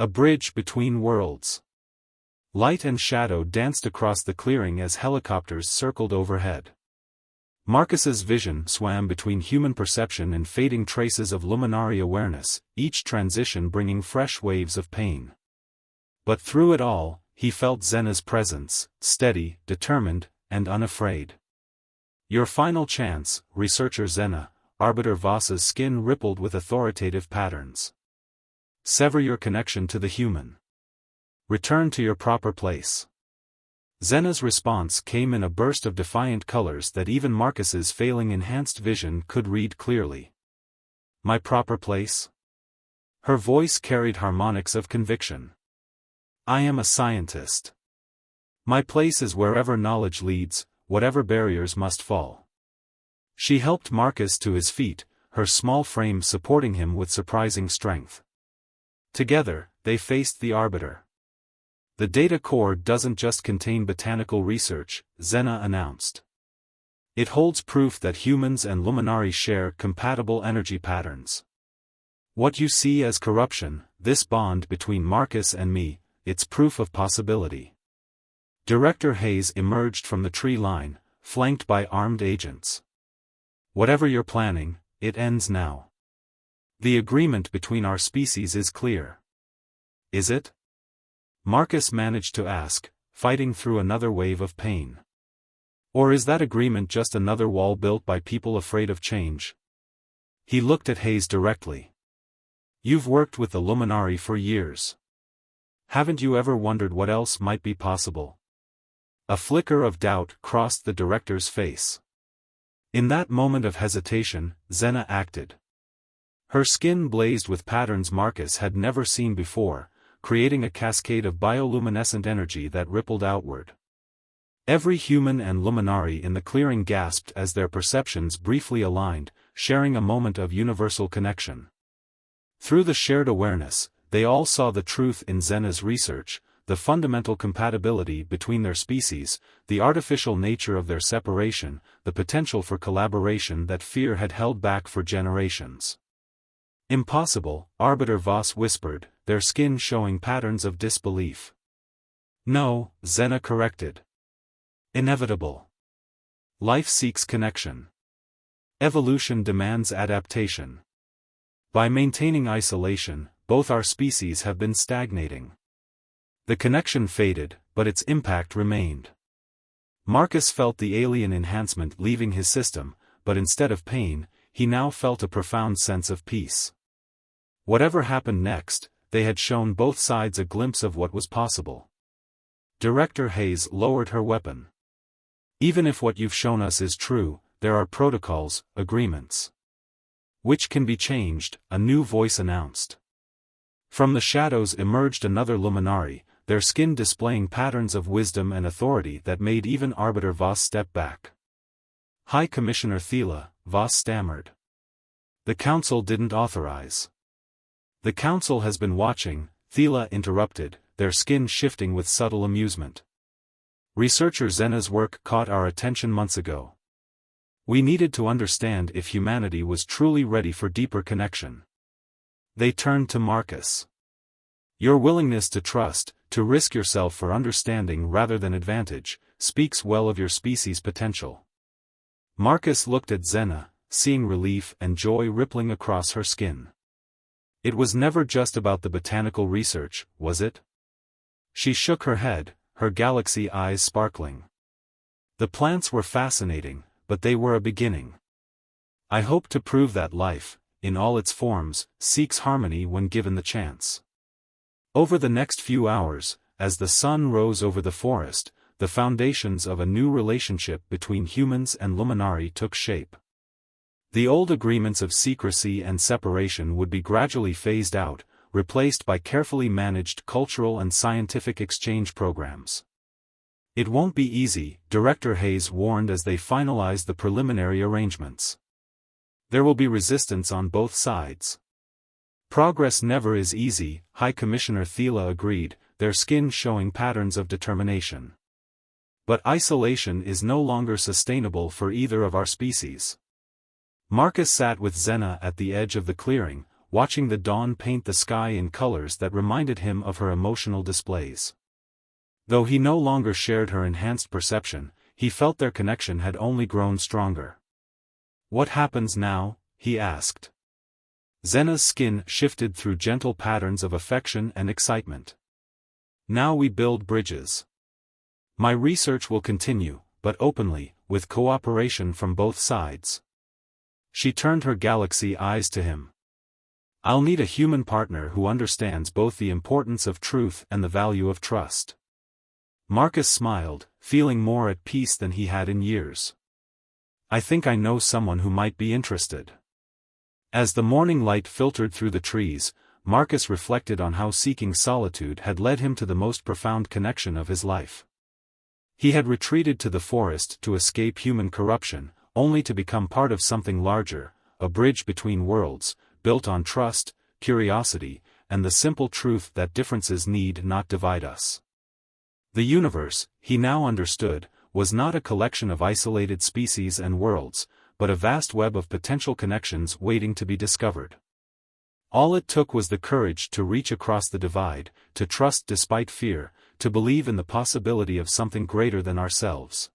A bridge between worlds. Light and shadow danced across the clearing as helicopters circled overhead. Marcus's vision swam between human perception and fading traces of luminary awareness, each transition bringing fresh waves of pain. But through it all, he felt Zena's presence, steady, determined, and unafraid. "Your final chance, researcher Zena," Arbiter Voss's skin rippled with authoritative patterns. "Sever your connection to the human. Return to your proper place." Zena's response came in a burst of defiant colors that even Marcus's failing enhanced vision could read clearly. "My proper place?" Her voice carried harmonics of conviction. "I am a scientist. My place is wherever knowledge leads, whatever barriers must fall." She helped Marcus to his feet, her small frame supporting him with surprising strength. Together, they faced the Arbiter. "The data core doesn't just contain botanical research," Zena announced. "It holds proof that humans and Luminari share compatible energy patterns. What you see as corruption, this bond between Marcus and me, it's proof of possibility." Director Hayes emerged from the tree line, flanked by armed agents. "Whatever you're planning, it ends now. The agreement between our species is clear." "Is it?" Marcus managed to ask, fighting through another wave of pain. "Or is that agreement just another wall built by people afraid of change?" He looked at Hayes directly. "You've worked with the Luminari for years. Haven't you ever wondered what else might be possible?" A flicker of doubt crossed the director's face. In that moment of hesitation, Zena acted. Her skin blazed with patterns Marcus had never seen before, creating a cascade of bioluminescent energy that rippled outward. Every human and Luminari in the clearing gasped as their perceptions briefly aligned, sharing a moment of universal connection. Through the shared awareness, they all saw the truth in Zena's research, the fundamental compatibility between their species, the artificial nature of their separation, the potential for collaboration that fear had held back for generations. "Impossible," Arbiter Voss whispered, their skin showing patterns of disbelief. "No," Zena corrected. "Inevitable. Life seeks connection. Evolution demands adaptation. By maintaining isolation, both our species have been stagnating. The connection faded, but its impact remained." Marcus felt the alien enhancement leaving his system, but instead of pain, he now felt a profound sense of peace. Whatever happened next, they had shown both sides a glimpse of what was possible. Director Hayes lowered her weapon. "Even if what you've shown us is true, there are protocols, agreements. Which can be changed," a new voice announced. From the shadows emerged another Luminari, their skin displaying patterns of wisdom and authority that made even Arbiter Voss step back. "High Commissioner Thiele," Voss stammered. "The Council didn't authorize." "The Council has been watching," Thiele interrupted, their skin shifting with subtle amusement. "Researcher Zena's work caught our attention months ago. We needed to understand if humanity was truly ready for deeper connection." They turned to Marcus. "Your willingness to trust, to risk yourself for understanding rather than advantage, speaks well of your species' potential." Marcus looked at Zena, seeing relief and joy rippling across her skin. "It was never just about the botanical research, was it?" She shook her head, her galaxy eyes sparkling. "The plants were fascinating, but they were a beginning. I hope to prove that life, in all its forms, seeks harmony when given the chance." Over the next few hours, as the sun rose over the forest, the foundations of a new relationship between humans and Luminari took shape. The old agreements of secrecy and separation would be gradually phased out, replaced by carefully managed cultural and scientific exchange programs. "It won't be easy," Director Hayes warned as they finalized the preliminary arrangements. "There will be resistance on both sides." "Progress never is easy," High Commissioner Thiele agreed, their skin showing patterns of determination. "But isolation is no longer sustainable for either of our species." Marcus sat with Zena at the edge of the clearing, watching the dawn paint the sky in colors that reminded him of her emotional displays. Though he no longer shared her enhanced perception, he felt their connection had only grown stronger. "What happens now?" he asked. Zena's skin shifted through gentle patterns of affection and excitement. "Now we build bridges. My research will continue, but openly, with cooperation from both sides." She turned her galaxy eyes to him. "I'll need a human partner who understands both the importance of truth and the value of trust." Marcus smiled, feeling more at peace than he had in years. "I think I know someone who might be interested." As the morning light filtered through the trees, Marcus reflected on how seeking solitude had led him to the most profound connection of his life. He had retreated to the forest to escape human corruption, only to become part of something larger, a bridge between worlds, built on trust, curiosity, and the simple truth that differences need not divide us. The universe, he now understood, was not a collection of isolated species and worlds, but a vast web of potential connections waiting to be discovered. All it took was the courage to reach across the divide, to trust despite fear, to believe in the possibility of something greater than ourselves.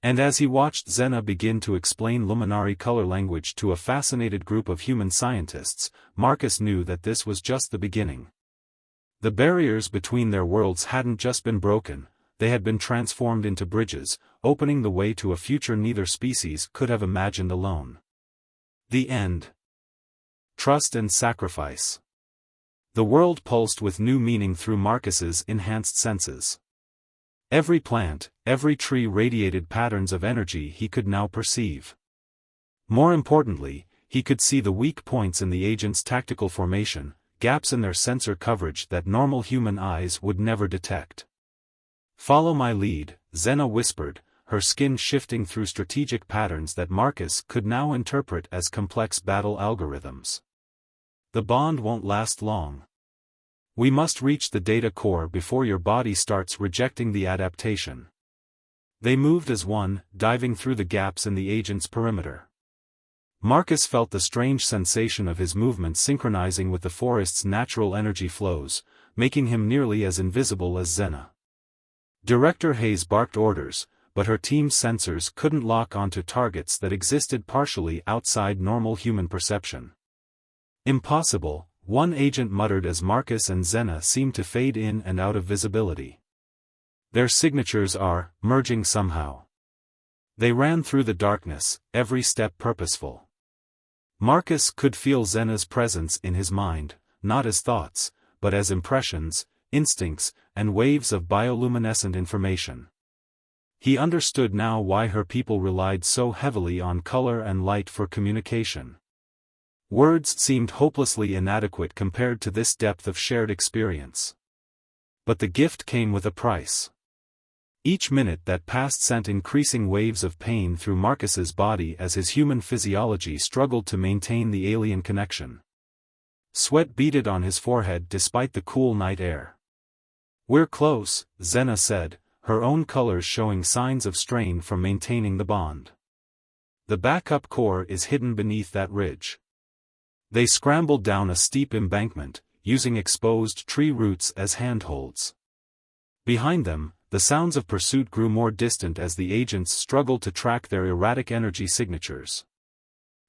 And as he watched Zena begin to explain luminary color language to a fascinated group of human scientists, Marcus knew that this was just the beginning. The barriers between their worlds hadn't just been broken, they had been transformed into bridges, opening the way to a future neither species could have imagined alone. The end. Trust and sacrifice. The world pulsed with new meaning through Marcus's enhanced senses. Every plant, every tree radiated patterns of energy he could now perceive. More importantly, he could see the weak points in the agent's tactical formation, gaps in their sensor coverage that normal human eyes would never detect. "Follow my lead," Zena whispered, her skin shifting through strategic patterns that Marcus could now interpret as complex battle algorithms. "The bond won't last long. We must reach the data core before your body starts rejecting the adaptation." They moved as one, diving through the gaps in the agent's perimeter. Marcus felt the strange sensation of his movement synchronizing with the forest's natural energy flows, making him nearly as invisible as Zena. Director Hayes barked orders, but her team's sensors couldn't lock onto targets that existed partially outside normal human perception. "Impossible," one agent muttered as Marcus and Zena seemed to fade in and out of visibility. "Their signatures are merging somehow." They ran through the darkness, every step purposeful. Marcus could feel Zena's presence in his mind, not as thoughts, but as impressions, instincts, and waves of bioluminescent information. He understood now why her people relied so heavily on color and light for communication. Words seemed hopelessly inadequate compared to this depth of shared experience. But the gift came with a price. Each minute that passed sent increasing waves of pain through Marcus's body as his human physiology struggled to maintain the alien connection. Sweat beaded on his forehead despite the cool night air. "We're close," Zena said, her own colors showing signs of strain from maintaining the bond. "The backup core is hidden beneath that ridge." They scrambled down a steep embankment, using exposed tree roots as handholds. Behind them, the sounds of pursuit grew more distant as the agents struggled to track their erratic energy signatures.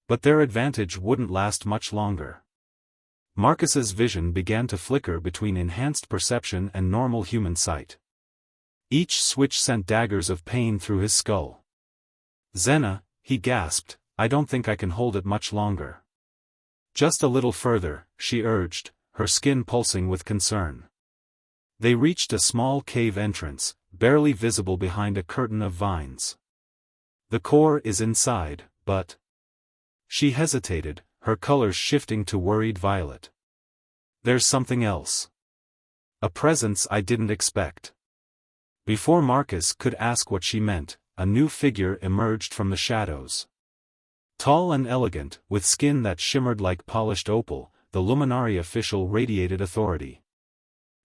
But their advantage wouldn't last much longer. Marcus's vision began to flicker between enhanced perception and normal human sight. Each switch sent daggers of pain through his skull. "Zena," he gasped, "I don't think I can hold it much longer." "Just a little further," she urged, her skin pulsing with concern. They reached a small cave entrance, barely visible behind a curtain of vines. "The core is inside, but..." She hesitated, her colors shifting to worried violet. "There's something else. A presence I didn't expect." Before Marcus could ask what she meant, a new figure emerged from the shadows. Tall and elegant, with skin that shimmered like polished opal, the Luminari official radiated authority.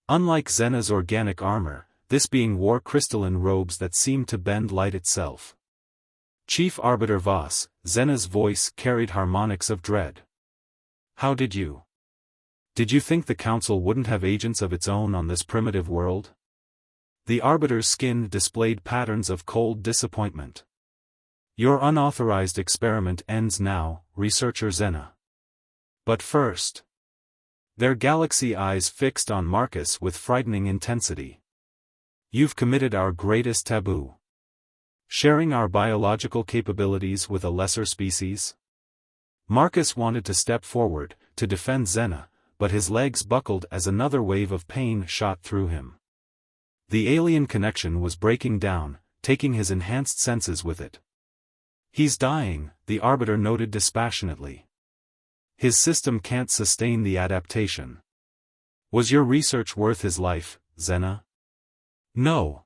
Unlike Zena's organic armor, this being wore crystalline robes that seemed to bend light itself. "Chief Arbiter Voss," Zena's voice carried harmonics of dread. How did you? Did you think the Council wouldn't have agents of its own on this primitive world? The Arbiter's skin displayed patterns of cold disappointment. Your unauthorized experiment ends now, Researcher Zena. But first. Their galaxy eyes fixed on Marcus with frightening intensity. You've committed our greatest taboo. Sharing our biological capabilities with a lesser species? Marcus wanted to step forward, to defend Zena, but his legs buckled as another wave of pain shot through him. The alien connection was breaking down, taking his enhanced senses with it. He's dying, the Arbiter noted dispassionately. His system can't sustain the adaptation. Was your research worth his life, Zena? No.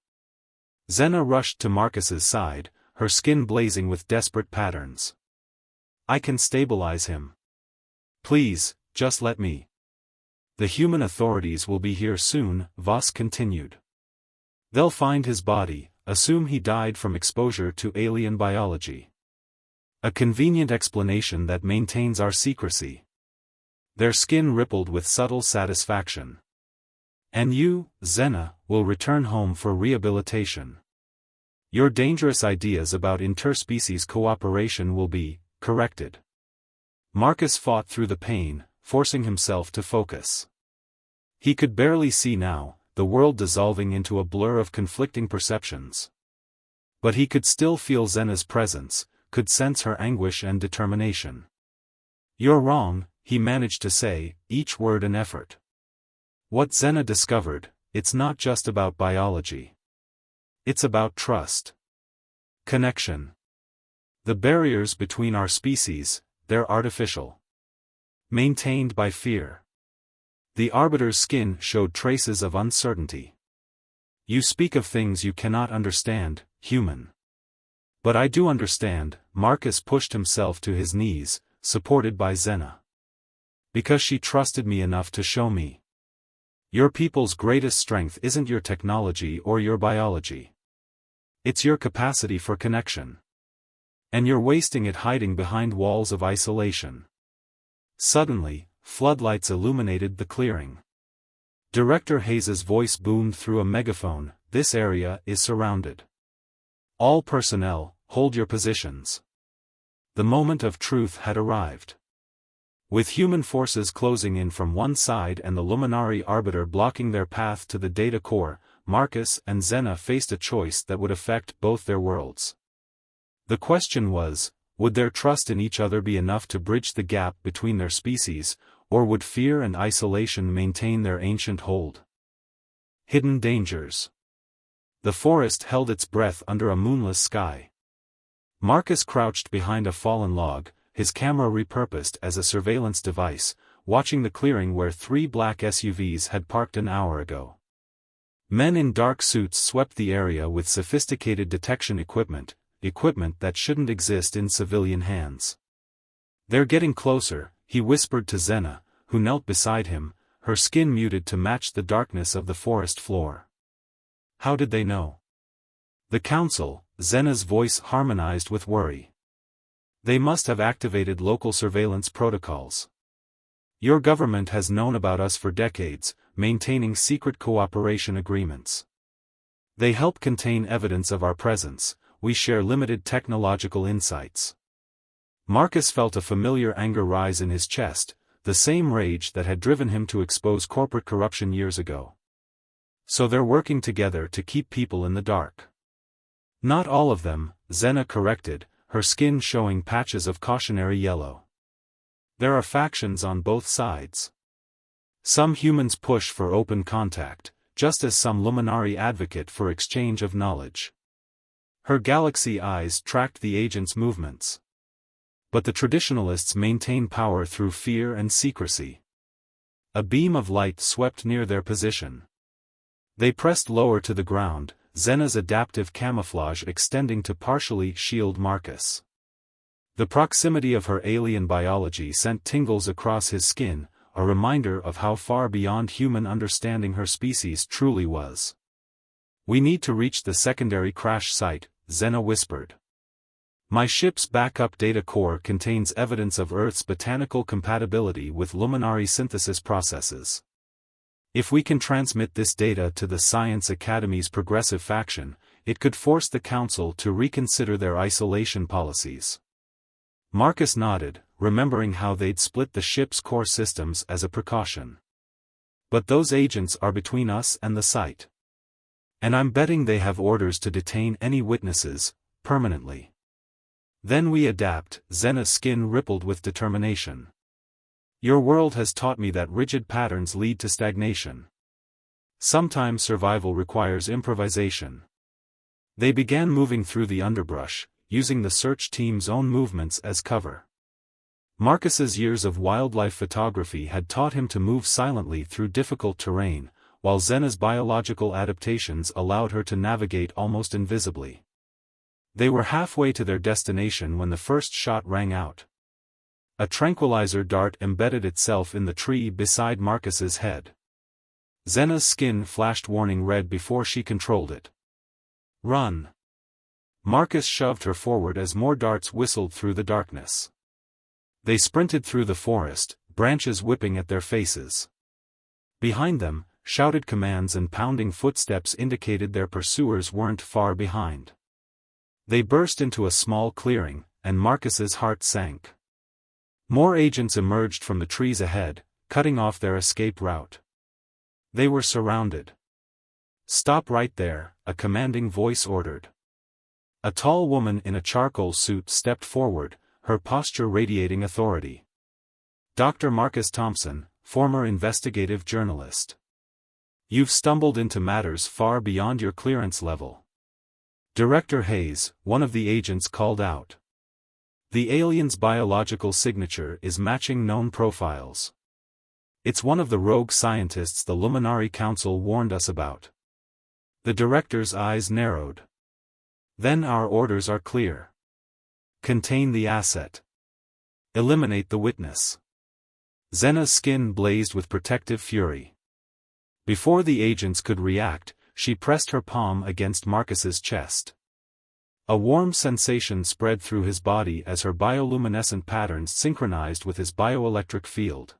Zena rushed to Marcus's side, her skin blazing with desperate patterns. I can stabilize him. Please, just let me. The human authorities will be here soon, Voss continued. They'll find his body, assume he died from exposure to alien biology. A convenient explanation that maintains our secrecy. Their skin rippled with subtle satisfaction. And you, Zena, will return home for rehabilitation. Your dangerous ideas about interspecies cooperation will be corrected. Marcus fought through the pain, forcing himself to focus. He could barely see now, the world dissolving into a blur of conflicting perceptions. But he could still feel Zena's presence, could sense her anguish and determination. You're wrong, he managed to say, each word an effort. What Zena discovered, it's not just about biology. It's about trust. Connection. The barriers between our species, they're artificial. Maintained by fear. The Arbiter's skin showed traces of uncertainty. You speak of things you cannot understand, human. But I do understand, Marcus pushed himself to his knees, supported by Zena. Because she trusted me enough to show me. Your people's greatest strength isn't your technology or your biology. It's your capacity for connection. And you're wasting it hiding behind walls of isolation. Suddenly, floodlights illuminated the clearing. Director Hayes's voice boomed through a megaphone, this area is surrounded. All personnel, hold your positions. The moment of truth had arrived. With human forces closing in from one side and the Luminari Arbiter blocking their path to the data core, Marcus and Zena faced a choice that would affect both their worlds. The question was, would their trust in each other be enough to bridge the gap between their species, or would fear and isolation maintain their ancient hold? Hidden dangers. The forest held its breath under a moonless sky. Marcus crouched behind a fallen log, his camera repurposed as a surveillance device, watching the clearing where 3 black SUVs had parked an hour ago. Men in dark suits swept the area with sophisticated detection equipment that shouldn't exist in civilian hands. They're getting closer, he whispered to Zena, who knelt beside him, her skin muted to match the darkness of the forest floor. How did they know? The Council, Zena's voice harmonized with worry. They must have activated local surveillance protocols. Your government has known about us for decades, maintaining secret cooperation agreements. They help contain evidence of our presence, we share limited technological insights. Marcus felt a familiar anger rise in his chest, the same rage that had driven him to expose corporate corruption years ago. So they're working together to keep people in the dark. Not all of them, Zena corrected, her skin showing patches of cautionary yellow. There are factions on both sides. Some humans push for open contact, just as some Luminari advocate for exchange of knowledge. Her galaxy eyes tracked the agents' movements. But the traditionalists maintain power through fear and secrecy. A beam of light swept near their position. They pressed lower to the ground, Zena's adaptive camouflage extending to partially shield Marcus. The proximity of her alien biology sent tingles across his skin, a reminder of how far beyond human understanding her species truly was. We need to reach the secondary crash site, Zena whispered. My ship's backup data core contains evidence of Earth's botanical compatibility with luminary synthesis processes. If we can transmit this data to the Science Academy's progressive faction, it could force the Council to reconsider their isolation policies. Marcus nodded, remembering how they'd split the ship's core systems as a precaution. But those agents are between us and the site. And I'm betting they have orders to detain any witnesses, permanently. Then we adapt. Zena's skin rippled with determination. Your world has taught me that rigid patterns lead to stagnation. Sometimes survival requires improvisation. They began moving through the underbrush, using the search team's own movements as cover. Marcus's years of wildlife photography had taught him to move silently through difficult terrain, while Zena's biological adaptations allowed her to navigate almost invisibly. They were halfway to their destination when the first shot rang out. A tranquilizer dart embedded itself in the tree beside Marcus's head. Zena's skin flashed warning red before she controlled it. Run! Marcus shoved her forward as more darts whistled through the darkness. They sprinted through the forest, branches whipping at their faces. Behind them, shouted commands and pounding footsteps indicated their pursuers weren't far behind. They burst into a small clearing, and Marcus's heart sank. More agents emerged from the trees ahead, cutting off their escape route. They were surrounded. Stop right there, a commanding voice ordered. A tall woman in a charcoal suit stepped forward, her posture radiating authority. Dr. Marcus Thompson, former investigative journalist. You've stumbled into matters far beyond your clearance level. Director Hayes, one of the agents called out. The alien's biological signature is matching known profiles. It's one of the rogue scientists the Luminary Council warned us about. The director's eyes narrowed. Then our orders are clear. Contain the asset. Eliminate the witness. Zena's skin blazed with protective fury. Before the agents could react, she pressed her palm against Marcus's chest. A warm sensation spread through his body as her bioluminescent patterns synchronized with his bioelectric field.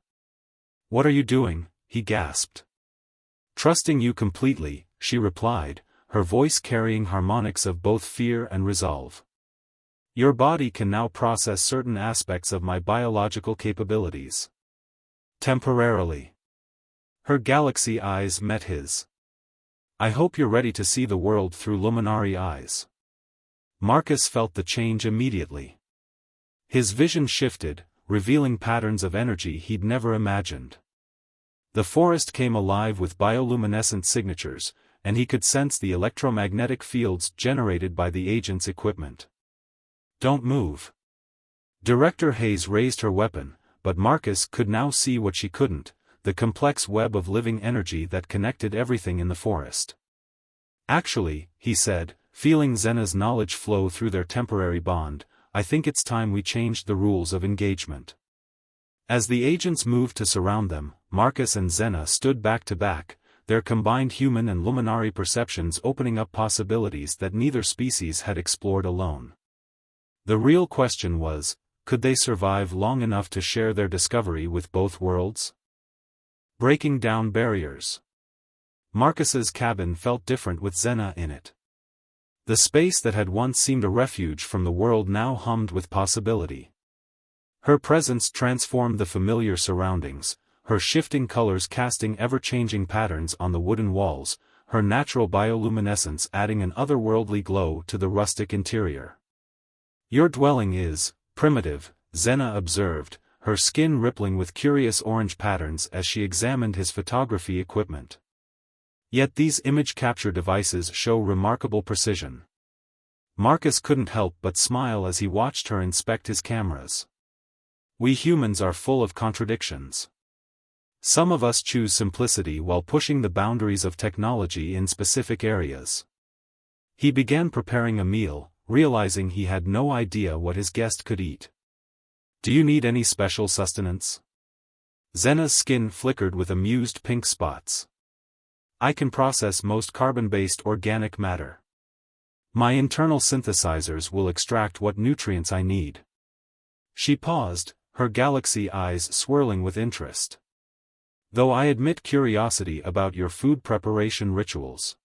What are you doing? He gasped. Trusting you completely, she replied, her voice carrying harmonics of both fear and resolve. Your body can now process certain aspects of my biological capabilities. Temporarily. Her galaxy eyes met his. I hope you're ready to see the world through luminary eyes. Marcus felt the change immediately. His vision shifted, revealing patterns of energy he'd never imagined. The forest came alive with bioluminescent signatures, and he could sense the electromagnetic fields generated by the agent's equipment. Don't move. Director Hayes raised her weapon, but Marcus could now see what she couldn't, the complex web of living energy that connected everything in the forest. Actually, he said, feeling Zena's knowledge flow through their temporary bond, I think it's time we changed the rules of engagement. As the agents moved to surround them, Marcus and Zena stood back to back, their combined human and luminary perceptions opening up possibilities that neither species had explored alone. The real question was, could they survive long enough to share their discovery with both worlds? Breaking down barriers. Marcus's cabin felt different with Zena in it. The space that had once seemed a refuge from the world now hummed with possibility. Her presence transformed the familiar surroundings, her shifting colors casting ever-changing patterns on the wooden walls, her natural bioluminescence adding an otherworldly glow to the rustic interior. Your dwelling is primitive, Zena observed, her skin rippling with curious orange patterns as she examined his photography equipment. Yet these image capture devices show remarkable precision. Marcus couldn't help but smile as he watched her inspect his cameras. We humans are full of contradictions. Some of us choose simplicity while pushing the boundaries of technology in specific areas. He began preparing a meal, realizing he had no idea what his guest could eat. Do you need any special sustenance? Zena's skin flickered with amused pink spots. I can process most carbon-based organic matter. My internal synthesizers will extract what nutrients I need. She paused, her galaxy eyes swirling with interest. Though I admit curiosity about your food preparation rituals.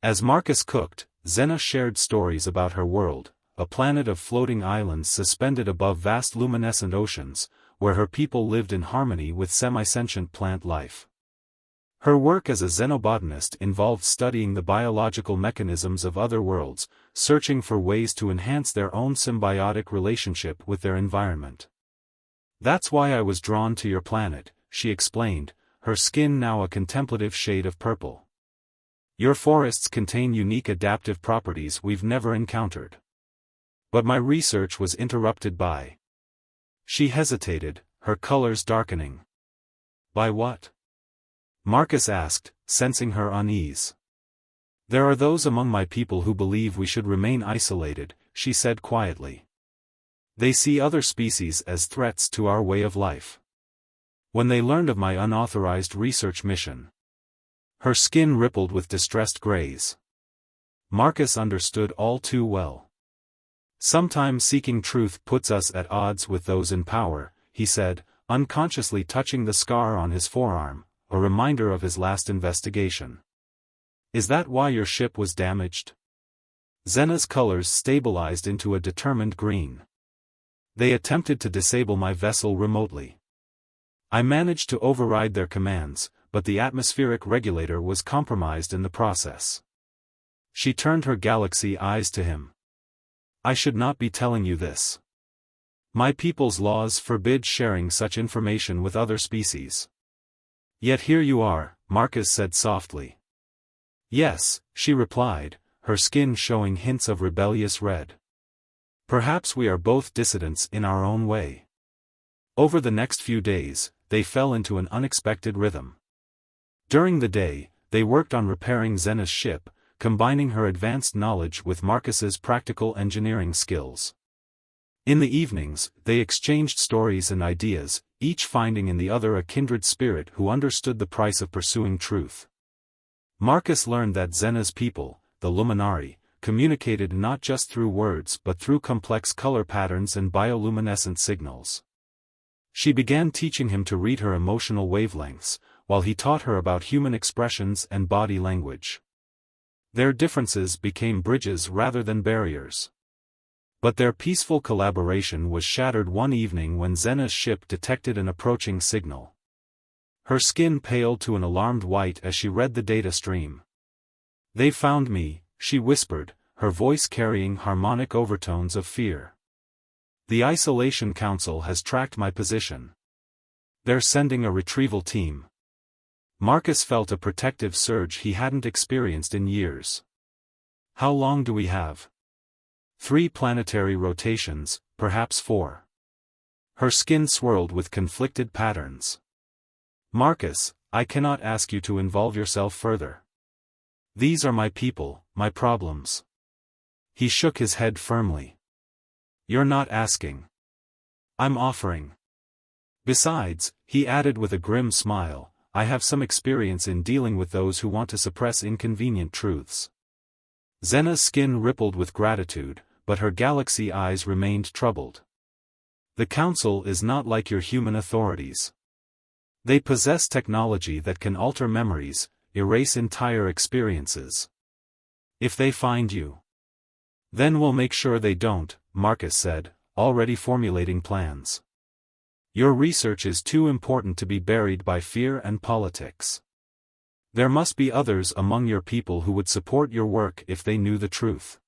As Marcus cooked, Xena shared stories about her world, a planet of floating islands suspended above vast luminescent oceans, where her people lived in harmony with semi-sentient plant life. Her work as a xenobotanist involved studying the biological mechanisms of other worlds, searching for ways to enhance their own symbiotic relationship with their environment. That's why I was drawn to your planet, she explained, her skin now a contemplative shade of purple. Your forests contain unique adaptive properties we've never encountered. But my research was interrupted by. She hesitated, her colors darkening. By what? Marcus asked, sensing her unease. There are those among my people who believe we should remain isolated, she said quietly. They see other species as threats to our way of life. When they learned of my unauthorized research mission. Her skin rippled with distressed grays. Marcus understood all too well. Sometimes seeking truth puts us at odds with those in power, he said, unconsciously touching the scar on his forearm, a reminder of his last investigation. Is that why your ship was damaged? Xena's colors stabilized into a determined green. They attempted to disable my vessel remotely. I managed to override their commands, but the atmospheric regulator was compromised in the process. She turned her galaxy eyes to him. I should not be telling you this. My people's laws forbid sharing such information with other species. Yet here you are, Marcus said softly. Yes, she replied, her skin showing hints of rebellious red. Perhaps we are both dissidents in our own way. Over the next few days, they fell into an unexpected rhythm. During the day, they worked on repairing Xena's ship, combining her advanced knowledge with Marcus's practical engineering skills. In the evenings, they exchanged stories and ideas, each finding in the other a kindred spirit who understood the price of pursuing truth. Marcus learned that Xena's people, the Luminari, communicated not just through words but through complex color patterns and bioluminescent signals. She began teaching him to read her emotional wavelengths, while he taught her about human expressions and body language. Their differences became bridges rather than barriers. But their peaceful collaboration was shattered one evening when Xena's ship detected an approaching signal. Her skin paled to an alarmed white as she read the data stream. They found me, she whispered, her voice carrying harmonic overtones of fear. The Isolation Council has tracked my position. They're sending a retrieval team. Marcus felt a protective surge he hadn't experienced in years. How long do we have? 3 planetary rotations, perhaps 4. Her skin swirled with conflicted patterns. Marcus, I cannot ask you to involve yourself further. These are my people, my problems. He shook his head firmly. You're not asking. I'm offering. Besides, he added with a grim smile, I have some experience in dealing with those who want to suppress inconvenient truths. Xena's skin rippled with gratitude, but her galaxy eyes remained troubled. The Council is not like your human authorities. They possess technology that can alter memories, erase entire experiences. If they find you, then we'll make sure they don't, Marcus said, already formulating plans. Your research is too important to be buried by fear and politics. There must be others among your people who would support your work if they knew the truth.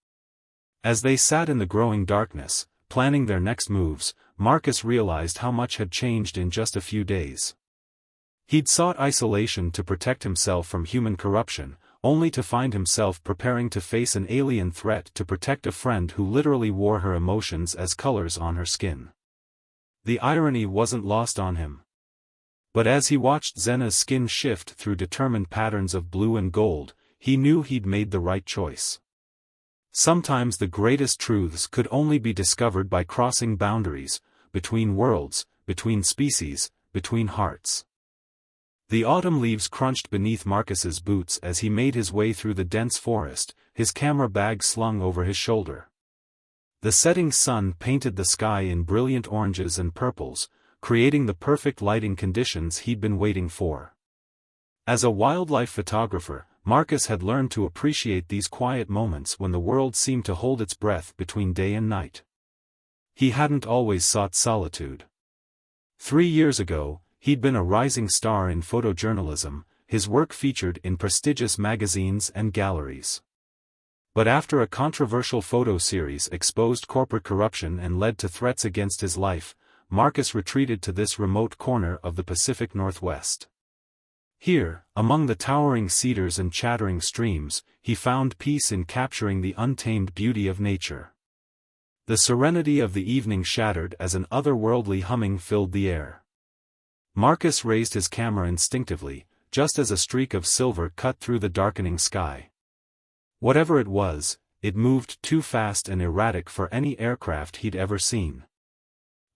As they sat in the growing darkness, planning their next moves, Marcus realized how much had changed in just a few days. He'd sought isolation to protect himself from human corruption, only to find himself preparing to face an alien threat to protect a friend who literally wore her emotions as colors on her skin. The irony wasn't lost on him. But as he watched Xena's skin shift through determined patterns of blue and gold, he knew he'd made the right choice. Sometimes the greatest truths could only be discovered by crossing boundaries, between worlds, between species, between hearts. The autumn leaves crunched beneath Marcus's boots as he made his way through the dense forest, his camera bag slung over his shoulder. The setting sun painted the sky in brilliant oranges and purples, creating the perfect lighting conditions he'd been waiting for. As a wildlife photographer, Marcus had learned to appreciate these quiet moments when the world seemed to hold its breath between day and night. He hadn't always sought solitude. 3 years ago, he'd been a rising star in photojournalism, his work featured in prestigious magazines and galleries. But after a controversial photo series exposed corporate corruption and led to threats against his life, Marcus retreated to this remote corner of the Pacific Northwest. Here, among the towering cedars and chattering streams, he found peace in capturing the untamed beauty of nature. The serenity of the evening shattered as an otherworldly humming filled the air. Marcus raised his camera instinctively, just as a streak of silver cut through the darkening sky. Whatever it was, it moved too fast and erratic for any aircraft he'd ever seen.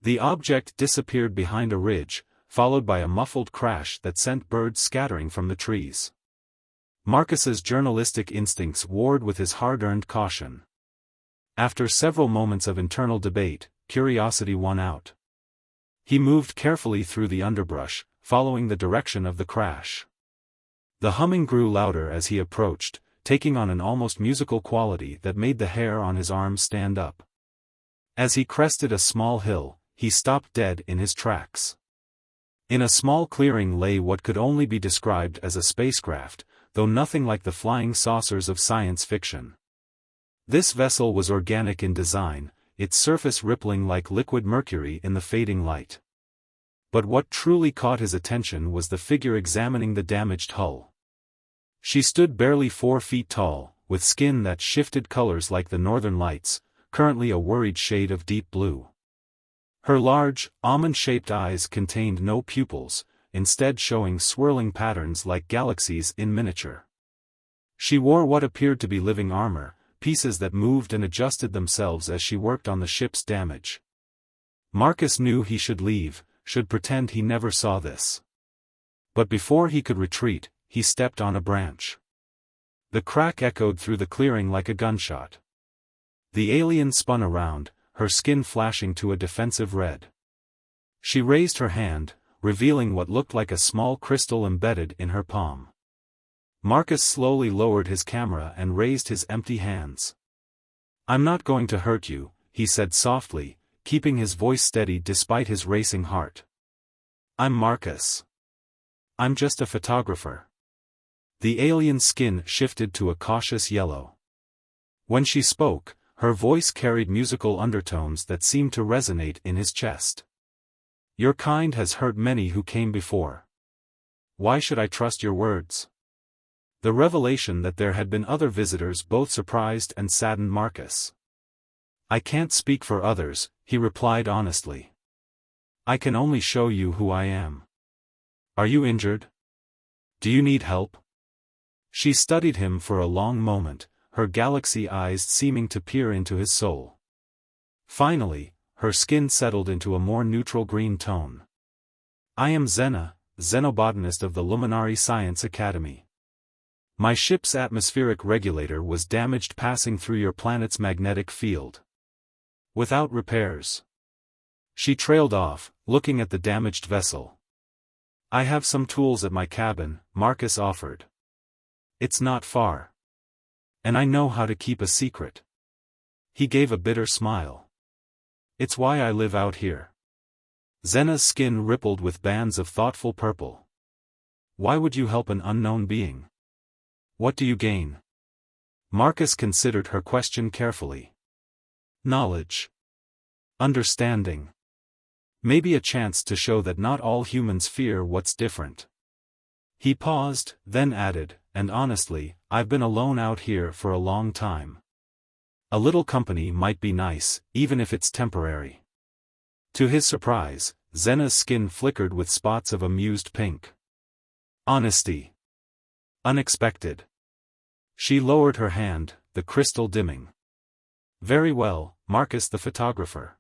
The object disappeared behind a ridge, followed by a muffled crash that sent birds scattering from the trees. Marcus's journalistic instincts warred with his hard-earned caution. After several moments of internal debate, curiosity won out. He moved carefully through the underbrush, following the direction of the crash. The humming grew louder as he approached, taking on an almost musical quality that made the hair on his arms stand up. As he crested a small hill, he stopped dead in his tracks. In a small clearing lay what could only be described as a spacecraft, though nothing like the flying saucers of science fiction. This vessel was organic in design, its surface rippling like liquid mercury in the fading light. But what truly caught his attention was the figure examining the damaged hull. She stood barely 4 feet tall, with skin that shifted colors like the northern lights, currently a worried shade of deep blue. Her large, almond-shaped eyes contained no pupils, instead showing swirling patterns like galaxies in miniature. She wore what appeared to be living armor, pieces that moved and adjusted themselves as she worked on the ship's damage. Marcus knew he should leave, should pretend he never saw this. But before he could retreat, he stepped on a branch. The crack echoed through the clearing like a gunshot. The alien spun around, her skin flashing to a defensive red. She raised her hand, revealing what looked like a small crystal embedded in her palm. Marcus slowly lowered his camera and raised his empty hands. "I'm not going to hurt you," he said softly, keeping his voice steady despite his racing heart. "I'm Marcus. I'm just a photographer." The alien's skin shifted to a cautious yellow. When she spoke, her voice carried musical undertones that seemed to resonate in his chest. "Your kind has hurt many who came before. Why should I trust your words?" The revelation that there had been other visitors both surprised and saddened Marcus. "I can't speak for others," he replied honestly. "I can only show you who I am. Are you injured? Do you need help?" She studied him for a long moment, her galaxy eyes seeming to peer into his soul. Finally, her skin settled into a more neutral green tone. "I am Xena, xenobotanist of the Luminary Science Academy. My ship's atmospheric regulator was damaged passing through your planet's magnetic field. Without repairs." She trailed off, looking at the damaged vessel. "I have some tools at my cabin," Marcus offered. "It's not far. And I know how to keep a secret." He gave a bitter smile. "It's why I live out here." Xena's skin rippled with bands of thoughtful purple. "Why would you help an unknown being? What do you gain?" Marcus considered her question carefully. "Knowledge. Understanding. Maybe a chance to show that not all humans fear what's different." He paused, then added, "And honestly, I've been alone out here for a long time. A little company might be nice, even if it's temporary." To his surprise, Xena's skin flickered with spots of amused pink. Honesty. Unexpected. She lowered her hand, the crystal dimming. "Very well, Marcus the photographer.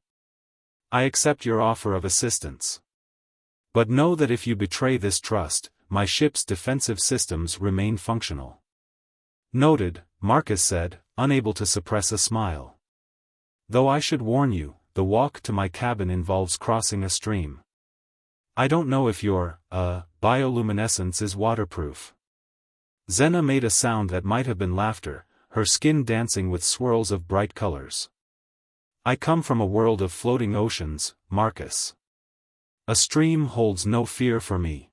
I accept your offer of assistance. But know that if you betray this trust, my ship's defensive systems remain functional. Noted, Marcus said, unable to suppress a smile. Though I should warn you, the walk to my cabin involves crossing a stream. I don't know if your, bioluminescence is waterproof. Xena made a sound that might have been laughter, her skin dancing with swirls of bright colors. I come from a world of floating oceans, Marcus. A stream holds no fear for me.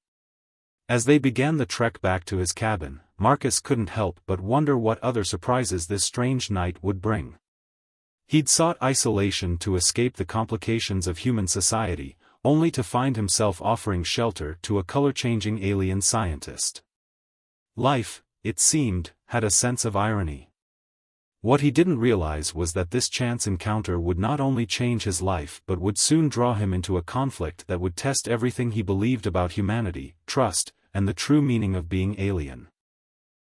As they began the trek back to his cabin, Marcus couldn't help but wonder what other surprises this strange night would bring. He'd sought isolation to escape the complications of human society, only to find himself offering shelter to a color-changing alien scientist. Life, it seemed, had a sense of irony. What he didn't realize was that this chance encounter would not only change his life but would soon draw him into a conflict that would test everything he believed about humanity, trust, and the true meaning of being alien.